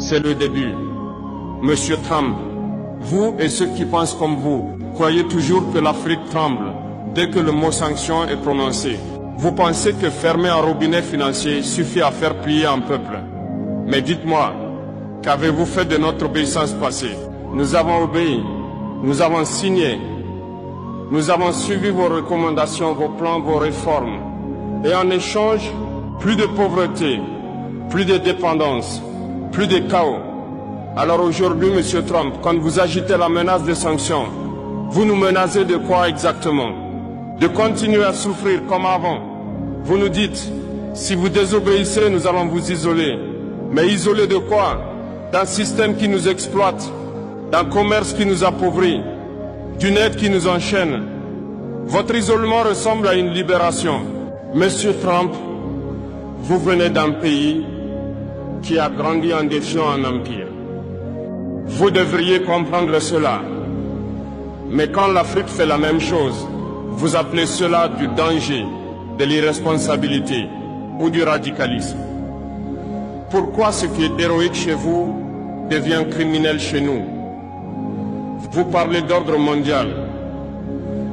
c'est le début. Monsieur Trump, vous et ceux qui pensent comme vous, croyez toujours que l'Afrique tremble dès que le mot sanction est prononcé. Vous pensez que fermer un robinet financier suffit à faire plier un peuple. Mais dites-moi, qu'avez-vous fait de notre obéissance passée? Nous avons obéi, nous avons signé, nous avons suivi vos recommandations, vos plans, vos réformes. Et en échange, plus de pauvreté, plus de dépendance, plus de chaos. Alors aujourd'hui, Monsieur Trump, quand vous agitez la menace des sanctions, vous nous menacez de quoi exactement? De continuer à souffrir comme avant. Vous nous dites, si vous désobéissez, nous allons vous isoler. Mais isoler de quoi? D'un système qui nous exploite, d'un commerce qui nous appauvrit, d'une aide qui nous enchaîne. Votre isolement ressemble à une libération. Monsieur Trump, vous venez d'un pays qui a grandi en défiant un empire. Vous devriez comprendre cela. Mais quand l'Afrique fait la même chose, vous appelez cela du danger, de l'irresponsabilité ou du radicalisme. Pourquoi ce qui est héroïque chez vous devient criminel chez nous? Vous parlez d'ordre mondial,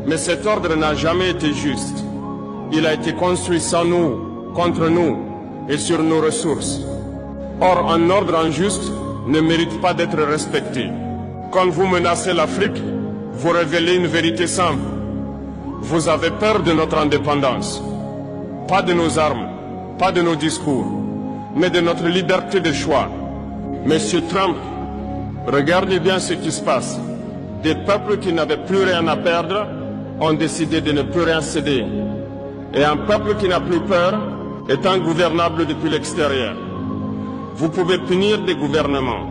mais cet ordre n'a jamais été juste. Il a été construit sans nous, contre nous et sur nos ressources. Or, un ordre injuste ne mérite pas d'être respecté. Quand vous menacez l'Afrique, vous révélez une vérité simple. Vous avez peur de notre indépendance. Pas de nos armes, pas de nos discours, mais de notre liberté de choix. Monsieur Trump, regardez bien ce qui se passe. Des peuples qui n'avaient plus rien à perdre ont décidé de ne plus rien céder. Et un peuple qui n'a plus peur est ingouvernable depuis l'extérieur. Vous pouvez punir des gouvernements,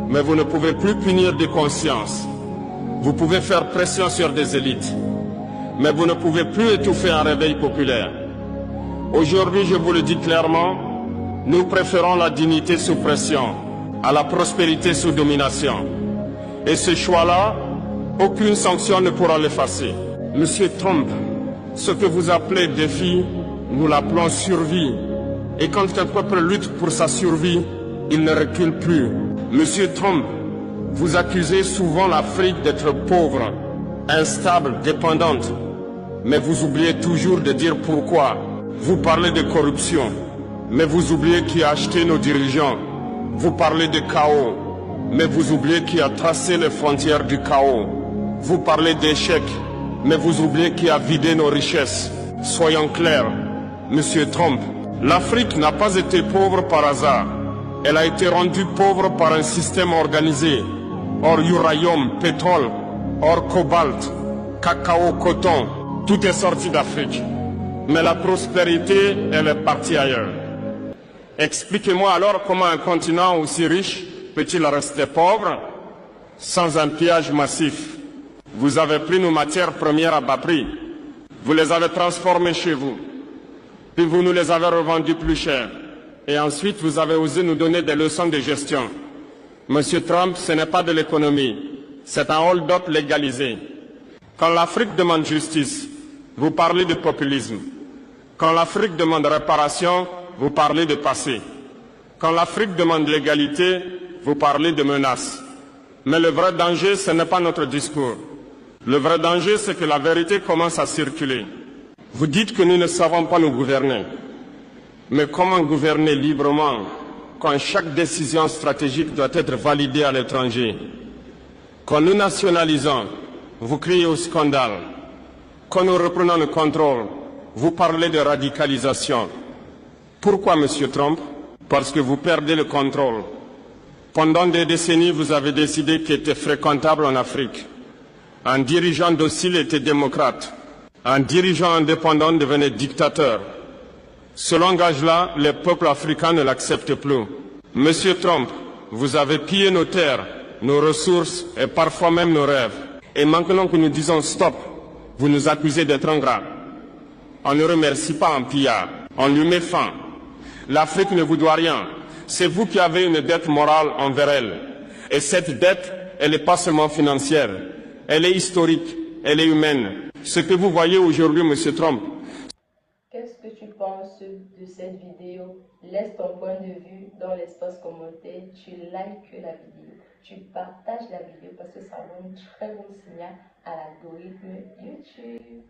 mais vous ne pouvez plus punir des consciences. Vous pouvez faire pression sur des élites, mais vous ne pouvez plus étouffer un réveil populaire. Aujourd'hui, je vous le dis clairement, nous préférons la dignité sous pression à la prospérité sous domination. Et ce choix-là, aucune sanction ne pourra l'effacer. Monsieur Trump, ce que vous appelez défi, nous l'appelons survie. Et quand un peuple lutte pour sa survie, il ne recule plus. Monsieur Trump, vous accusez souvent l'Afrique d'être pauvre, instable, dépendante. Mais vous oubliez toujours de dire pourquoi. Vous parlez de corruption, mais vous oubliez qui a acheté nos dirigeants. Vous parlez de chaos, mais vous oubliez qui a tracé les frontières du chaos. Vous parlez d'échec, mais vous oubliez qui a vidé nos richesses. Soyons clairs, Monsieur Trump, l'Afrique n'a pas été pauvre par hasard. Elle a été rendue pauvre par un système organisé. Or uranium, pétrole, or cobalt, cacao, coton, tout est sorti d'Afrique. Mais la prospérité, elle est partie ailleurs. Expliquez-moi alors comment un continent aussi riche peut-il rester pauvre sans un pillage massif? Vous avez pris nos matières premières à bas prix. Vous les avez transformées chez vous. Puis vous nous les avez revendues plus cher. Et ensuite, vous avez osé nous donner des leçons de gestion. Monsieur Trump, ce n'est pas de l'économie. C'est un hold-up légalisé. Quand l'Afrique demande justice, vous parlez de populisme. Quand l'Afrique demande réparation, vous parlez de passé. Quand l'Afrique demande l'égalité, vous parlez de menaces. Mais le vrai danger, ce n'est pas notre discours. Le vrai danger, c'est que la vérité commence à circuler. Vous dites que nous ne savons pas nous gouverner. Mais comment gouverner librement quand chaque décision stratégique doit être validée à l'étranger? Quand nous nationalisons, vous criez au scandale. Quand nous reprenons le contrôle, vous parlez de radicalisation. Pourquoi, Monsieur Trump? Parce que vous perdez le contrôle. Pendant des décennies, vous avez décidé qui était fréquentable en Afrique. Un dirigeant docile était démocrate. Un dirigeant indépendant devenait dictateur. Ce langage-là, les peuples africains ne l'acceptent plus. Monsieur Trump, vous avez pillé nos terres, nos ressources et parfois même nos rêves. Et maintenant que nous disons stop, vous nous accusez d'être ingrats. On ne remercie pas un pillard, on lui met fin. L'Afrique ne vous doit rien. C'est vous qui avez une dette morale envers elle. Et cette dette, elle n'est pas seulement financière. Elle est historique, elle est humaine. Ce que vous voyez aujourd'hui, Monsieur Trump. Qu'est-ce que tu penses de cette vidéo. Laisse ton point de vue dans l'espace commentaire. Tu likes la vidéo. Tu partages la vidéo parce que ça envoie un très bon signal à l'algorithme YouTube.